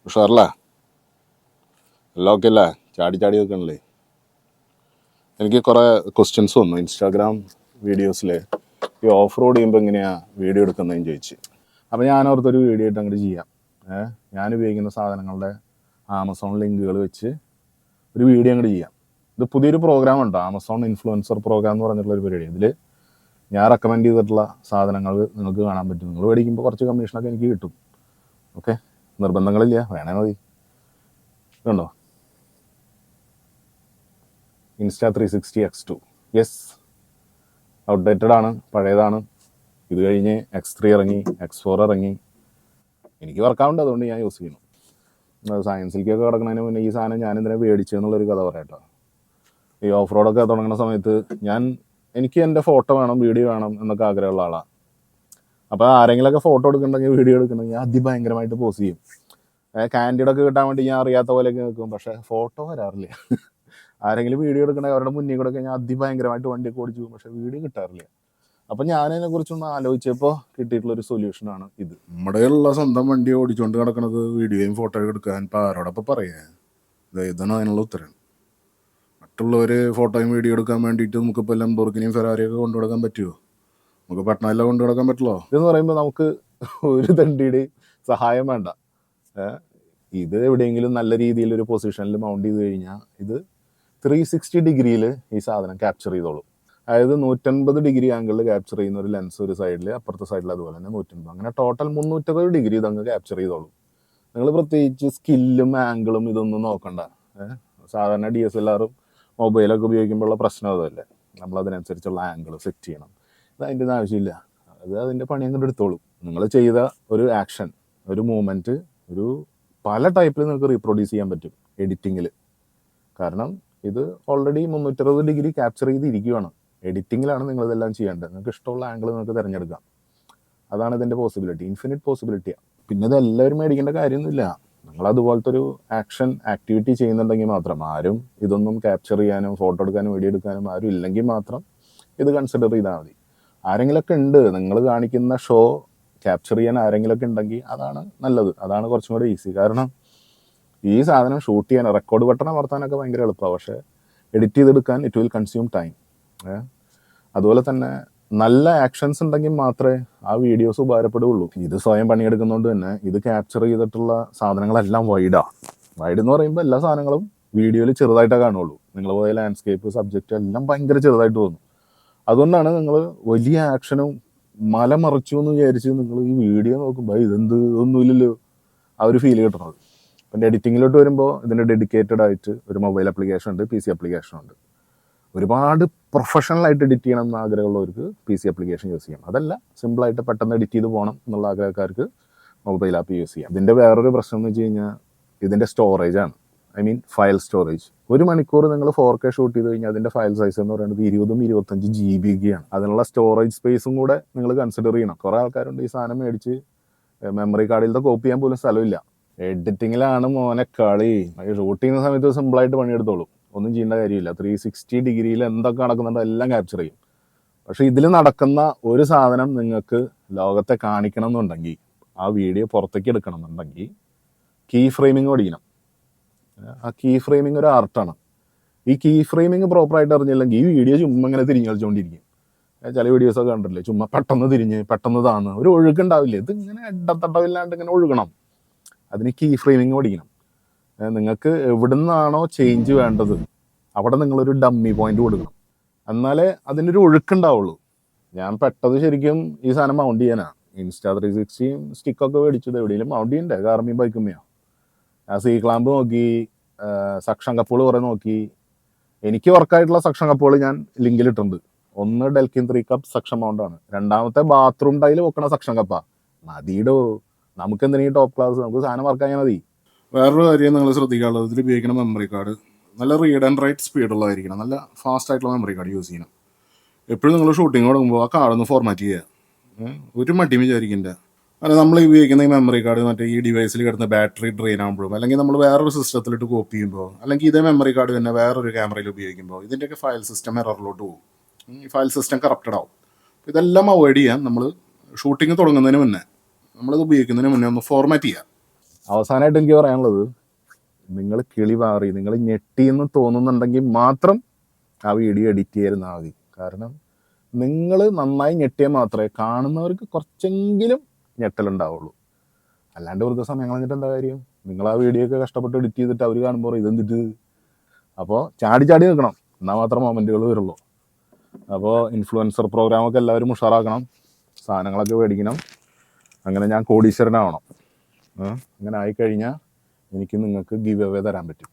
ഉഷാറല്ലേ? എല്ലാം ഓക്കെ അല്ലേ? ചാടി ചാടി വെക്കണല്ലേ? എനിക്ക് കുറേ ക്വസ്റ്റ്യൻസ് വന്നു ഇൻസ്റ്റാഗ്രാം വീഡിയോസിൽ. ഈ ഓഫ് റോഡ് ചെയ്യുമ്പോൾ എങ്ങനെയാണ് വീഡിയോ എടുക്കുന്നതെന്ന് ചോദിച്ച്. അപ്പോൾ ഞാനോർത്തൊരു വീഡിയോ ആയിട്ട് അങ്ങോട്ട് ചെയ്യാം. ഞാൻ ഉപയോഗിക്കുന്ന സാധനങ്ങളുടെ ആമസോൺ ലിങ്കുകൾ വെച്ച് ഒരു വീഡിയോ അങ്ങോട്ട് ചെയ്യാം. ഇത് പുതിയൊരു പ്രോഗ്രാം ഉണ്ടോ, ആമസോൺ ഇൻഫ്ലുവൻസർ പ്രോഗ്രാം എന്ന് പറഞ്ഞിട്ടുള്ളൊരു പരിപാടി. ഇതിൽ ഞാൻ റെക്കമെൻഡ് ചെയ്തിട്ടുള്ള സാധനങ്ങൾ നിങ്ങൾക്ക് കാണാൻ പറ്റും. നിങ്ങൾ മേടിക്കുമ്പോൾ കുറച്ച് കമ്മീഷനൊക്കെ എനിക്ക് കിട്ടും. ഓക്കെ, നിർബന്ധങ്ങളില്ല, വേണേ മതി. ഇതുണ്ടോ, ഇൻസ്റ്റാ 360X2. യെസ്, ഔട്ട്ഡേറ്റഡ് ആണ്, പഴയതാണ്. ഇത് കഴിഞ്ഞ് X3 ഇറങ്ങി, X4 ഇറങ്ങി. എനിക്ക് വർക്കാവുണ്ട്, അതുകൊണ്ട് ഞാൻ യൂസ് ചെയ്യുന്നു. സയൻസിലേക്കൊക്കെ കിടക്കുന്നതിന് മുന്നേ ഈ സാധനം ഞാൻ ഇതിനെ മേടിച്ചെന്നുള്ളൊരു കഥ പറയട്ടോ. ഈ ഓഫ് റോഡൊക്കെ തുടങ്ങുന്ന സമയത്ത് എനിക്ക് എൻ്റെ ഫോട്ടോ വേണം, വീഡിയോ വേണം എന്നൊക്കെ ആഗ്രഹമുള്ള ആളാണ്. അപ്പോൾ ആരെങ്കിലുമൊക്കെ ഫോട്ടോ എടുക്കണമെങ്കിൽ വീഡിയോ എടുക്കണമെങ്കിൽ അതിഭയങ്കരമായിട്ട് പോസ് ചെയ്യും. കാൻഡിഡൊക്കെ കിട്ടാൻ വേണ്ടി ഞാൻ അറിയാത്ത പോലെയൊക്കെ നിൽക്കും, പക്ഷേ ഫോട്ടോ വരാറില്ല. ആരെങ്കിലും വീഡിയോ എടുക്കണമെങ്കിൽ അവരുടെ മുന്നിൽ കൂടെ ഞാൻ അതിഭയങ്കരമായിട്ട് വണ്ടിയൊക്കെ ഓടിച്ചു പോകും, പക്ഷേ വീഡിയോ കിട്ടാറില്ല. അപ്പം ഞാനതിനെക്കുറിച്ചൊന്ന് ആലോചിച്ചപ്പോൾ കിട്ടിയിട്ടുള്ളൊരു സൊല്യൂഷനാണ് ഇത്. നമ്മുടെ ഉള്ള സ്വന്തം വണ്ടി ഓടിച്ചുകൊണ്ട് കിടക്കുന്നത് വീഡിയോയും ഫോട്ടോയും എടുക്കാൻ ഇപ്പോൾ ആരോടൊപ്പം പറയാ? ഇതാണ് അതിനുള്ള ഉത്തരം. മറ്റുള്ളവർ ഫോട്ടോയും വീഡിയോ എടുക്കാൻ വേണ്ടിയിട്ട് നമുക്കിപ്പോൾ ലംബോർഗിനിയും ഫെറാറിയൊക്കെ കൊണ്ടു കൊടുക്കാൻ പറ്റുമോ? നമുക്ക് പട്ടണമെല്ലാം കൊണ്ടു കൊടുക്കാൻ പറ്റുമോ? ഇതെന്ന് പറയുമ്പോൾ നമുക്ക് ഒരു തണ്ടിയുടെയും സഹായം വേണ്ട. ഇത് എവിടെയെങ്കിലും നല്ല രീതിയിൽ ഒരു പൊസിഷനിൽ മൗണ്ട് ചെയ്ത് കഴിഞ്ഞാൽ ഇത് 360 ഡിഗ്രിയിൽ ഈ സാധനം ക്യാപ്ചർ ചെയ്തോളും. അതായത് 180 ഡിഗ്രി ആംഗിളിൽ ക്യാപ്ചർ ചെയ്യുന്ന ഒരു ലെൻസ് ഒരു സൈഡിൽ, അപ്പുറത്തെ സൈഡിൽ അതുപോലെ തന്നെ 180, അങ്ങനെ ടോട്ടൽ 360 ഡിഗ്രി ഇതങ്ങ് ക്യാപ്ചർ ചെയ്തോളും. നിങ്ങൾ പ്രത്യേകിച്ച് സ്കില്ലും ആംഗിളും ഇതൊന്നും നോക്കണ്ട. സാധാരണ DSLRും മൊബൈലൊക്കെ ഉപയോഗിക്കുമ്പോഴുള്ള പ്രശ്നം അതല്ലേ, നമ്മളതിനനുസരിച്ചുള്ള ആംഗിൾ സെറ്റ് ചെയ്യണം. ഇത് അതിൻ്റെ ഒന്നും ആവശ്യമില്ല. അത് അതിൻ്റെ പണി അങ്ങോട്ട് എടുത്തോളും. നിങ്ങൾ ചെയ്ത ഒരു ആക്ഷൻ, ഒരു മൂവ്മെൻറ്റ്, ഒരു പല ടൈപ്പിൽ നിങ്ങൾക്ക് റീപ്രൊഡ്യൂസ് ചെയ്യാൻ പറ്റും എഡിറ്റിങ്ങിൽ. കാരണം ഇത് ഓൾറെഡി 360 ഡിഗ്രി ക്യാപ്ചർ ചെയ്തിരിക്കുകയാണ്. എഡിറ്റിങ്ങിലാണ് നിങ്ങളിതെല്ലാം ചെയ്യേണ്ടത്. നിങ്ങൾക്ക് ഇഷ്ടമുള്ള ആംഗിൾ നിങ്ങൾക്ക് തിരഞ്ഞെടുക്കാം. അതാണ് ഇതിൻ്റെ പോസിബിലിറ്റി, ഇൻഫിനിറ്റ് പോസിബിലിറ്റിയാണ്. പിന്നെ ഇത് എല്ലാവരും മേടിക്കേണ്ട കാര്യമൊന്നുമില്ല. നിങ്ങൾ അതുപോലത്തെ ഒരു ആക്ടിവിറ്റി ചെയ്യുന്നുണ്ടെങ്കിൽ മാത്രം, ആരും ഇതൊന്നും ക്യാപ്ചർ ചെയ്യാനും ഫോട്ടോ എടുക്കാനും വീഡിയോ എടുക്കാനും ആരും ഇല്ലെങ്കിൽ മാത്രം ഇത് കൺസിഡർ ചെയ്താൽ മതി. ആരെങ്കിലുമൊക്കെ ഉണ്ട്, നിങ്ങൾ കാണിക്കുന്ന ഷോ ക്യാപ്ചർ ചെയ്യാൻ ആരെങ്കിലുമൊക്കെ ഉണ്ടെങ്കിൽ അതാണ് നല്ലത്, അതാണ് കുറച്ചും കൂടെ ഈസി. കാരണം ഈ സാധനം ഷൂട്ട് ചെയ്യാൻ, റെക്കോർഡ് ബട്ടൺ അമർത്താനൊക്കെ ഭയങ്കര എളുപ്പമാണ്, പക്ഷേ എഡിറ്റ് ചെയ്തെടുക്കാൻ ഇറ്റ് വിൽ കൺസ്യൂം ടൈം. അതുപോലെ തന്നെ നല്ല ആക്ഷൻസ് ഉണ്ടെങ്കിൽ മാത്രമേ ആ വീഡിയോസ് ഉപകാരപ്പെടുകയുള്ളൂ. ഇത് സ്വയം പണിയെടുക്കുന്നതുകൊണ്ട് തന്നെ ഇത് ക്യാപ്ചർ ചെയ്തിട്ടുള്ള സാധനങ്ങളെല്ലാം വൈഡ് എന്ന് പറയുമ്പോൾ എല്ലാ സാധനങ്ങളും വീഡിയോയിൽ ചെറുതായിട്ടേ കാണുള്ളൂ. നിങ്ങൾ പോയ ലാൻഡ്സ്കേപ്പ്, സബ്ജക്റ്റ് എല്ലാം ഭയങ്കര ചെറുതായിട്ട് തോന്നും. അതുകൊണ്ടാണ് നിങ്ങൾ വലിയ ആക്ഷനും മല മറിച്ചു എന്ന് വിചാരിച്ച് നിങ്ങൾ ഈ വീഡിയോ നോക്കുമ്പോൾ ഇതെന്ത് ഒന്നുമില്ലല്ലോ ആ ഒരു ഫീൽ കിട്ടുന്നത്. പിന്നെ എഡിറ്റിങ്ങിലോട്ട് വരുമ്പോൾ ഇതിന് ഡെഡിക്കേറ്റഡ് ആയിട്ട് ഒരു മൊബൈൽ ആപ്ലിക്കേഷൻ ഉണ്ട്, PC ആപ്ലിക്കേഷൻ ഉണ്ട്. ഒരുപാട് പ്രൊഫഷണലായിട്ട് എഡിറ്റ് ചെയ്യണം എന്ന് ആഗ്രഹമുള്ളവർക്ക് PC ആപ്ലിക്കേഷൻ യൂസ് ചെയ്യാം. അതല്ല, സിമ്പിളായിട്ട് പെട്ടെന്ന് എഡിറ്റ് ചെയ്ത് പോകണം എന്നുള്ള ആഗ്രഹക്കാർക്ക് മൊബൈൽ ആപ്പ് യൂസ് ചെയ്യാം. ഇതിൻ്റെ വേറൊരു പ്രശ്നം എന്ന് വെച്ച് കഴിഞ്ഞാൽ ഇതിൻ്റെ സ്റ്റോറേജാണ്. File storage. 1 മണിക്കൂർ നിങ്ങൾ 4K ഷൂട്ട് ചെയ്ത് കഴിഞ്ഞാൽ അതിൻ്റെ ഫയൽ സൈസ് എന്ന് പറയുന്നത് 20-25 GB ആണ്. അതിനുള്ള സ്റ്റോറേജ് സ്പേസും കൂടെ നിങ്ങൾ കൺസിഡർ ചെയ്യണം. കുറേ ആൾക്കാരുണ്ട് ഈ സാധനം മേടിച്ച് മെമ്മറി കാർഡിലത്തെ കോപ്പി ചെയ്യാൻ പോലും സ്ഥലമില്ല. എഡിറ്റിങ്ങിലാണ് മോനെ കളി. ഷൂട്ട് ചെയ്യുന്ന സമയത്ത് സിമ്പിളായിട്ട് പണിയെടുത്തോളും, ഒന്നും ചെയ്യേണ്ട കാര്യമില്ല. 360 ഡിഗ്രിയിൽ എന്തൊക്കെ നടക്കുന്നുണ്ടോ എല്ലാം ക്യാപ്ചർ ചെയ്യും. പക്ഷേ ഇതിൽ നടക്കുന്ന ഒരു സാധനം നിങ്ങൾക്ക് ലോകത്തെ കാണിക്കണം എന്നുണ്ടെങ്കിൽ, ആ വീഡിയോ പുറത്തേക്ക് എടുക്കണം എന്നുണ്ടെങ്കിൽ കീ ഫ്രെയിമിങ് പഠിക്കണം. ആ കീ ഫ്രെയിമിങ് ഒരു ആർട്ടാണ്. ഈ കീ ഫ്രെയിമിങ് പ്രോപ്പറായിട്ട് അറിഞ്ഞില്ലെങ്കിൽ ഈ വീഡിയോ ചുമ്മാ ഇങ്ങനെ തിരിഞ്ഞ് കളിച്ചുകൊണ്ടിരിക്കും. ചില വീഡിയോസൊക്കെ കണ്ടില്ലേ, ചുമ്മാ പെട്ടെന്ന് തിരിഞ്ഞ് പെട്ടെന്ന് താന്ന്, ഒരു ഒഴുക്കുണ്ടാവില്ല. ഇത് ഇങ്ങനെ ഇടത്തട്ടമില്ലാണ്ട് ഇങ്ങനെ ഒഴുകണം. അതിന് കീ ഫ്രെയിമിങ് പഠിക്കണം. നിങ്ങൾക്ക് എവിടെ നിന്നാണോ ചേഞ്ച് വേണ്ടത് അവിടെ നിങ്ങളൊരു ഡമ്മി പോയിന്റ് കൊടുക്കണം, എന്നാലേ അതിനൊരു ഒഴുക്കുണ്ടാവുള്ളൂ. ഞാൻ പെട്ടത് ശരിക്കും ഈ സാധനം മൗണ്ട് ചെയ്യാനാണ്. ഇൻസ്റ്റാ 360 സ്റ്റിക്കൊക്കെ മേടിച്ചത് എവിടെയെങ്കിലും മൗണ്ട് ചെയ്യണ്ടേ, കാർമി ബൈക്കുമ്മയോ. ആ സി ക്ലാമ്പ് നോക്കി, സക്ഷൻ കപ്പുകൾ കുറേ നോക്കി. എനിക്ക് വർക്കായിട്ടുള്ള സക്ഷൻ കപ്പുകൾ ഞാൻ ലിങ്കിലിട്ടുണ്ട്. ഒന്ന് ഡെൽക്കിൻ 3 കപ്പ് സക്ഷൻ മൗണ്ടാണ്, രണ്ടാമത്തെ ബാത്റൂം ടൈൽ വെക്കണ സക്ഷൻ കപ്പാ. മതിയിടോ, നമുക്ക് എന്തിനാ ടോപ്പ് ക്ലാസ്, നമുക്ക് സാധനം വർക്കായാൽ മതി. വേറൊരു കാര്യം നിങ്ങൾ ശ്രദ്ധിക്കാനുള്ളത്, ഇതിൽ ഉപയോഗിക്കുന്ന മെമ്മറി കാർഡ് നല്ല റീഡ് ആൻഡ് റൈറ്റ് സ്പീഡുള്ളതായിരിക്കണം. നല്ല ഫാസ്റ്റ് ആയിട്ടുള്ള മെമ്മറി കാർഡ് യൂസ് ചെയ്യണം. എപ്പോഴും നിങ്ങൾ ഷൂട്ടിങ് തുടങ്ങുമ്പോൾ ആ കാർഡൊന്ന് ഫോർമാറ്റ് ചെയ്യുക. ഒരു മടിയും വിചാരിക്കേണ്ട. അല്ല, നമ്മൾ ഉപയോഗിക്കുന്ന ഈ മെമ്മറി കാർഡ് മറ്റേ ഈ ഡിവൈസിൽ കിടന്ന ബാറ്ററി ഡ്രെയിൻ ആകുമ്പോഴും, അല്ലെങ്കിൽ നമ്മൾ വേറൊരു സിസ്റ്റത്തിലിട്ട് കോപ്പി ചെയ്യുമ്പോൾ, അല്ലെങ്കിൽ ഇതേ മെമ്മറി കാർഡ് തന്നെ വേറൊരു ക്യാമറയിൽ ഉപയോഗിക്കുമ്പോൾ ഇതിൻ്റെയൊക്കെ ഫയൽ സിസ്റ്റം എററിലോട്ട് പോകും. ഈ ഫയൽ സിസ്റ്റം കറപ്റ്റഡ് ആവും. ഇതെല്ലാം അവോയ്ഡ് ചെയ്യാൻ നമ്മൾ ഷൂട്ടിങ് തുടങ്ങുന്നതിന് മുന്നേ, നമ്മളിത് ഉപയോഗിക്കുന്നതിന് മുന്നേ ഒന്ന് ഫോർമാറ്റ് ചെയ്യുക. അവസാനമായിട്ട് എനിക്ക് പറയാനുള്ളത്, നിങ്ങൾ കിളി മാറി നിങ്ങൾ ഞെട്ടിയെന്ന് തോന്നുന്നുണ്ടെങ്കിൽ മാത്രം ആ വീഡിയോ എഡിറ്റ് ചെയ്തിരുന്നാൽ മതി. കാരണം നിങ്ങൾ നന്നായി ഞെട്ടിയാൽ മാത്രമേ കാണുന്നവർക്ക് കുറച്ചെങ്കിലും ഞെട്ടലുണ്ടാവുള്ളൂ. അല്ലാണ്ട് വെറുതെ സമയം കളഞ്ഞിട്ട് എന്താ കാര്യം? നിങ്ങൾ ആ വീഡിയോ ഒക്കെ കഷ്ടപ്പെട്ട് എഡിറ്റ് ചെയ്തിട്ട് അവർ കാണുമ്പോൾ ഇതെന്തിട്ട്. അപ്പോൾ ചാടി ചാടി നിൽക്കണം, എന്നാൽ മാത്രം മൊമെൻറ്റുകൾ വരുള്ളൂ. അപ്പോൾ ഇൻഫ്ലുവൻസർ പ്രോഗ്രാമൊക്കെ എല്ലാവരും ഉഷാറാക്കണം, സാധനങ്ങളൊക്കെ മേടിക്കണം. അങ്ങനെ ഞാൻ കോടീശ്വരനാവണം. അങ്ങനെ ആയിക്കഴിഞ്ഞാൽ എനിക്ക് നിങ്ങൾക്ക് ഗിവ് അവേ തരാൻ പറ്റും.